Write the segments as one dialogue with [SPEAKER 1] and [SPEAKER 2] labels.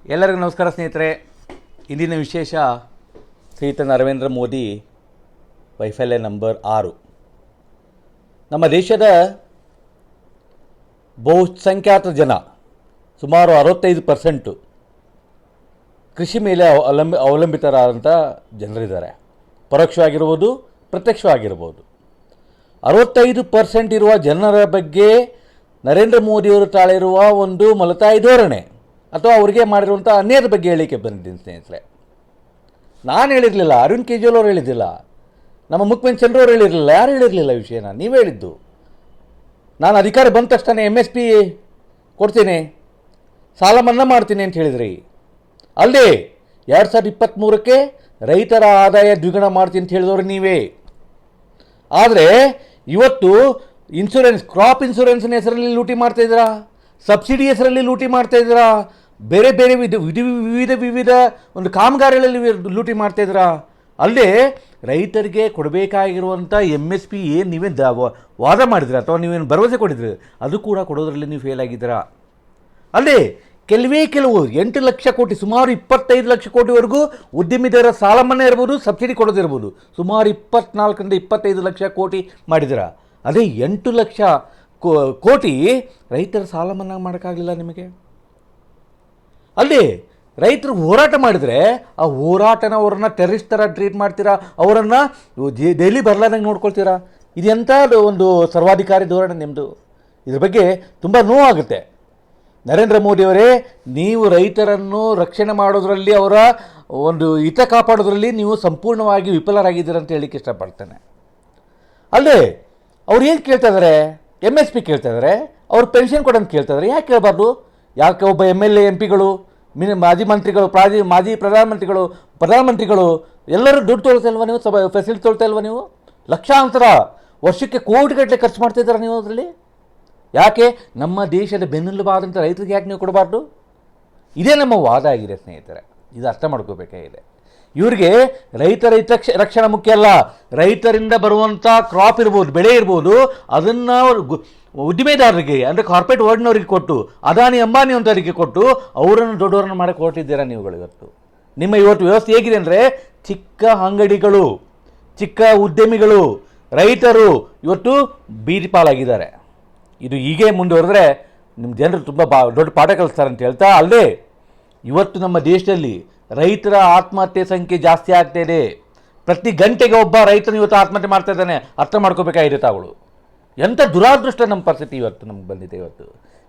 [SPEAKER 1] ಎಲ್ಲರಿಗೂ ನಮಸ್ಕಾರ ಸ್ನೇಹಿತರೆ. ಇಂದಿನ ವಿಶೇಷ ಶ್ರೀಯುತ ನರೇಂದ್ರ ಮೋದಿ ವೈಫಲ್ಯ ನಂಬರ್ 6. ನಮ್ಮ ದೇಶದ ಬಹುಸಂಖ್ಯಾತ ಜನ ಸುಮಾರು 65% ಕೃಷಿ ಮೇಲೆ ಅವಲಂಬಿತರಾದಂಥ ಜನರಿದ್ದಾರೆ. ಪರೋಕ್ಷವಾಗಿರ್ಬೋದು, ಪ್ರತ್ಯಕ್ಷವಾಗಿರ್ಬೋದು. 65% ಇರುವ ಜನರ ಬಗ್ಗೆ ನರೇಂದ್ರ ಮೋದಿಯವರು ತಾಳಿರುವ ಒಂದು ಮಲತಾಯಿ ಧೋರಣೆ ಅಥವಾ ಅವರಿಗೆ ಮಾಡಿರುವಂಥ ಅನ್ಯಾಯದ ಬಗ್ಗೆ ಹೇಳಿಕೆ ಬಂದಿದ್ದೀನಿ ಸ್ನೇಹಿತರೆ. ನಾನು ಹೇಳಿರಲಿಲ್ಲ, ಅರವಿಂದ್ ಕೇಜ್ರಿವಾಲ್ ಅವರು ಹೇಳಿದ್ದಿಲ್ಲ, ನಮ್ಮ ಮುಖ್ಯಮಂತ್ರಿ ಚಂದ್ರವರು ಹೇಳಿರಲಿಲ್ಲ, ಯಾರು ಹೇಳಿರಲಿಲ್ಲ. ವಿಷಯನ ನೀವೇ ಹೇಳಿದ್ದು. ನಾನು ಅಧಿಕಾರ ಬಂದ ತಕ್ಷಣ MSP ಕೊಡ್ತೀನಿ, ಸಾಲ ಮನ್ನಾ ಮಾಡ್ತೀನಿ ಅಂತ ಹೇಳಿದ್ರಿ. ಅಲ್ಲದೆ 2023ಕ್ಕೆ ರೈತರ ಆದಾಯ ದ್ವಿಗುಣ ಮಾಡ್ತೀನಿ ಅಂತ ಹೇಳಿದವರು ನೀವೇ. ಆದರೆ ಇವತ್ತು ಕ್ರಾಪ್ ಇನ್ಶೂರೆನ್ಸ್ನ ಹೆಸರಲ್ಲಿ ಲೂಟಿ ಮಾಡ್ತಾಯಿದ್ದೀರಾ, ಸಬ್ಸಿಡಿ ಹೆಸರಲ್ಲಿ ಲೂಟಿ ಮಾಡ್ತಾಯಿದ್ದೀರಾ, ಬೇರೆ ಬೇರೆ ವಿವಿಧ ಒಂದು ಕಾಮಗಾರಿಗಳಲ್ಲಿ ಲೂಟಿ ಮಾಡ್ತಾಯಿದ್ದೀರಾ. ಅಲ್ಲದೆ ರೈತರಿಗೆ ಕೊಡಬೇಕಾಗಿರುವಂಥ MSP ಏನು ನೀವೇನು ವಾದ ಮಾಡಿದ್ರಾ ಅಥವಾ ನೀವೇನು ಭರವಸೆ ಕೊಟ್ಟಿದ್ರಿ, ಅದು ಕೂಡ ಕೊಡೋದ್ರಲ್ಲಿ ನೀವು ಫೇಲ್ ಆಗಿದ್ದೀರಾ. ಅಲ್ಲದೆ ಕೆಲವು 8 ಲಕ್ಷ ಕೋಟಿ, ಸುಮಾರು 25 ಲಕ್ಷ ಕೋಟಿವರೆಗೂ ಉದ್ಯಮಿದಾರರ ಸಾಲ ಮನ್ನಾ ಇರ್ಬೋದು, ಸಬ್ಸಿಡಿ ಕೊಡೋದಿರ್ಬೋದು, ಸುಮಾರು 24ರಿಂದ 25 ಲಕ್ಷ ಕೋಟಿ ಮಾಡಿದ್ದೀರಾ. ಅದೇ 8 ಲಕ್ಷ ಕೋಟಿ ರೈತರ ಸಾಲ ಮನ್ನಾ ಮಾಡೋಕ್ಕಾಗಲಿಲ್ಲ ನಿಮಗೆ. ಅಲ್ಲಿ ರೈತರು ಹೋರಾಟ ಮಾಡಿದರೆ ಆ ಹೋರಾಟನ ಅವರನ್ನು ಟೆರರಿಸ್ಟ್ ಥರ ಟ್ರೀಟ್ ಮಾಡ್ತೀರಾ, ಅವರನ್ನು ಡೈಲಿ ಬರಲಾದಂಗೆ ನೋಡ್ಕೊಳ್ತೀರಾ. ಇದೆಂಥ ಒಂದು ಸರ್ವಾಧಿಕಾರಿ ಧೋರಣೆ ನಿಮ್ಮದು. ಇದ್ರ ಬಗ್ಗೆ ತುಂಬ ನೋವಾಗುತ್ತೆ. ನರೇಂದ್ರ ಮೋದಿಯವರೇ, ನೀವು ರೈತರನ್ನು ರಕ್ಷಣೆ ಮಾಡೋದರಲ್ಲಿ, ಅವರ ಒಂದು ಹಿತ ಕಾಪಾಡೋದ್ರಲ್ಲಿ ನೀವು ಸಂಪೂರ್ಣವಾಗಿ ವಿಫಲರಾಗಿದ್ದೀರ ಅಂತ ಹೇಳಿಕ್ಕೆ ಇಷ್ಟಪಡ್ತೇನೆ. ಅಲ್ಲದೆ ಅವ್ರು ಏನು ಕೇಳ್ತಾ ಇದ್ದಾರೆ, MSP ಕೇಳ್ತಾ ಇದ್ದಾರೆ, ಅವ್ರು ಪೆನ್ಷನ್ ಕೊಡೋಂತ ಕೇಳ್ತಾ ಇದ್ದಾರೆ. ಯಾಕೆ ಕೇಳಬಾರ್ದು? ಯಾಕೆ ಒಬ್ಬ MLA MP ಗಳು, ಮಾಜಿ ಮಂತ್ರಿಗಳು, ಮಾಜಿ ಪ್ರಧಾನಮಂತ್ರಿಗಳು ಎಲ್ಲರೂ ದುಡ್ಡು ತೊಳ್ತಾ ಇಲ್ವ ನೀವು? ಫೆಸಿಲಿಟಿ ತೊಳ್ತಾ ಇಲ್ವ ನೀವು? ಲಕ್ಷಾಂತರ ವರ್ಷಕ್ಕೆ ಕೋಟಿಗಟ್ಟಲೆ ಖರ್ಚು ಮಾಡ್ತಾ ಇದ್ದಾರೆ ನೀವು ಅದರಲ್ಲಿ. ಯಾಕೆ ನಮ್ಮ ದೇಶದ ಬೆನ್ನೆಲುಬಾದಂಥ ರೈತರಿಗೆ ಯಾಕೆ ನೀವು ಕೊಡಬಾರ್ದು? ಇದೇ ನಮ್ಮ ವಾದ ಆಗಿದೆ ಸ್ನೇಹಿತರೆ. ಇದು ಅರ್ಥ ಮಾಡ್ಕೋಬೇಕಾಗಿದೆ. ಇವರಿಗೆ ರೈತರ ರಕ್ಷಣೆ ಮುಖ್ಯ ಅಲ್ಲ. ರೈತರಿಂದ ಬರುವಂಥ ಕ್ರಾಪ್ ಇರ್ಬೋದು, ಬೆಳೆ ಇರ್ಬೋದು, ಅದನ್ನು ಉದ್ದಿಮೆದಾರರಿಗೆ ಅಂದರೆ ಕಾರ್ಪೊರೇಟ್ ವರ್ಡ್ನವರಿಗೆ ಕೊಟ್ಟು, ಅದಾನಿ ಅಂಬಾನಿ ಅಂತವರಿಗೆ ಕೊಟ್ಟು ಅವರನ್ನು ದೊಡ್ಡವರನ್ನು ಮಾಡಕ್ಕೆ ಹೊರಟಿದ್ದೀರಾ ನೀವುಗಳು. ನಿಮ್ಮ ಇವತ್ತು ವ್ಯವಸ್ಥೆ ಹೇಗಿದೆ ಅಂದರೆ, ಚಿಕ್ಕ ಅಂಗಡಿಗಳು, ಚಿಕ್ಕ ಉದ್ಯಮಿಗಳು, ರೈತರು ಇವತ್ತು ಬೀದಿ ಪಾಲಾಗಿದ್ದಾರೆ. ಇದು ಹೀಗೆ ಮುಂದುವರೆದ್ರೆ ನಿಮ್ಮ ಜನರು ತುಂಬ ದೊಡ್ಡ ಪಾಠ ಕಲಿಸ್ತಾರೆ ಅಂತ ಹೇಳ್ತಾ, ಅಲ್ಲದೆ ಇವತ್ತು ನಮ್ಮ ದೇಶದಲ್ಲಿ ರೈತರ ಆತ್ಮಹತ್ಯೆ ಸಂಖ್ಯೆ ಜಾಸ್ತಿ ಆಗ್ತಾ ಇದೆ. ಪ್ರತಿ ಗಂಟೆಗೆ ಒಬ್ಬ ರೈತನು ಇವತ್ತು ಆತ್ಮಹತ್ಯೆ ಮಾಡ್ತಾ ಇದ್ದಾನೆ. ಅರ್ಥ ಮಾಡ್ಕೋಬೇಕಾಗಿದೆ ತಾವುಗಳು. ಎಂಥ ದುರಾದೃಷ್ಟ ನಮ್ಮ ಪರಿಸ್ಥಿತಿ ಇವತ್ತು ನಮ್ಗೆ ಬಂದಿದೆ. ಇವತ್ತು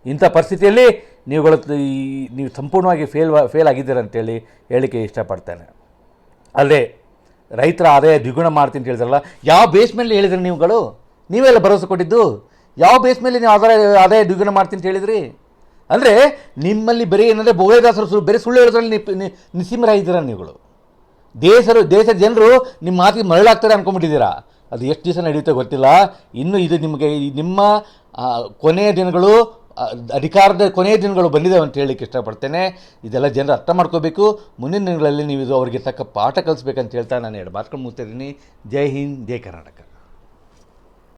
[SPEAKER 1] ಇಂಥ ಪರಿಸ್ಥಿತಿಯಲ್ಲಿ ನೀವು ಸಂಪೂರ್ಣವಾಗಿ ಫೇಲ್ ಆಗಿದ್ದೀರ ಅಂತೇಳಿ ಹೇಳಿಕೆ ಇಷ್ಟಪಡ್ತೇನೆ. ಅಲ್ಲದೆ ರೈತರ ಆದಾಯ ದ್ವಿಗುಣ ಮಾಡ್ತೀನಿ ಅಂತ ಹೇಳಿದ್ರಲ್ಲ, ಯಾವ ಬೇಸ್ ಮೇಲೆ ಹೇಳಿದ್ರಿ ನೀವುಗಳು? ನೀವೆಲ್ಲ ಭರವಸೆ ಕೊಟ್ಟಿದ್ದು ಯಾವ ಬೇಸ್ ಮೇಲೆ ನೀವು ಆದಾಯ ದ್ವಿಗುಣ ಮಾಡ್ತೀನಿ ಅಂತ ಹೇಳಿದ್ರಿ? ಅಂದರೆ ನಿಮ್ಮಲ್ಲಿ ಬರೀ ಏನಂದರೆ ಬೋಳೆದಾಸರು ಬೇರೆ ಸುಳ್ಳು ಹೇಳೋದ್ರಲ್ಲಿ ನಿಸ್ಸೀಮರಾಗಿದ್ದೀರ ನೀವುಗಳು. ದೇಶದ ಜನರು ನಿಮ್ಮ ಮಾತಿಗೆ ಮರಳಾಗ್ತಾರೆ ಅಂದ್ಕೊಂಡ್ಬಿಟ್ಟಿದ್ದೀರಾ. ಅದು ಎಷ್ಟು ದಿವಸ ನಡೆಯುತ್ತೆ ಗೊತ್ತಿಲ್ಲ. ಇನ್ನು ಇದು ನಿಮಗೆ ನಿಮ್ಮ ಕೊನೆಯ ದಿನಗಳು, ಅಧಿಕಾರದ ಕೊನೆಯ ದಿನಗಳು ಬಂದಿದ್ದಾವೆ ಅಂತ ಹೇಳಲಿಕ್ಕೆ ಇಷ್ಟಪಡ್ತೇನೆ. ಇದೆಲ್ಲ ಜನರು ಅರ್ಥ ಮಾಡ್ಕೋಬೇಕು. ಮುಂದಿನ ದಿನಗಳಲ್ಲಿ ನೀವು ಇದು ಅವರಿಗೆ ತಕ್ಕ ಪಾಠ ಕಲಿಸ್ಬೇಕಂತ ಹೇಳ್ತಾ ನಾನು 2 ಮಾತುಗಳು ಮುಗಿಸ್ತಿದ್ದೀನಿ. ಜೈ ಹಿಂದ್, ಜೈ ಕರ್ನಾಟಕ.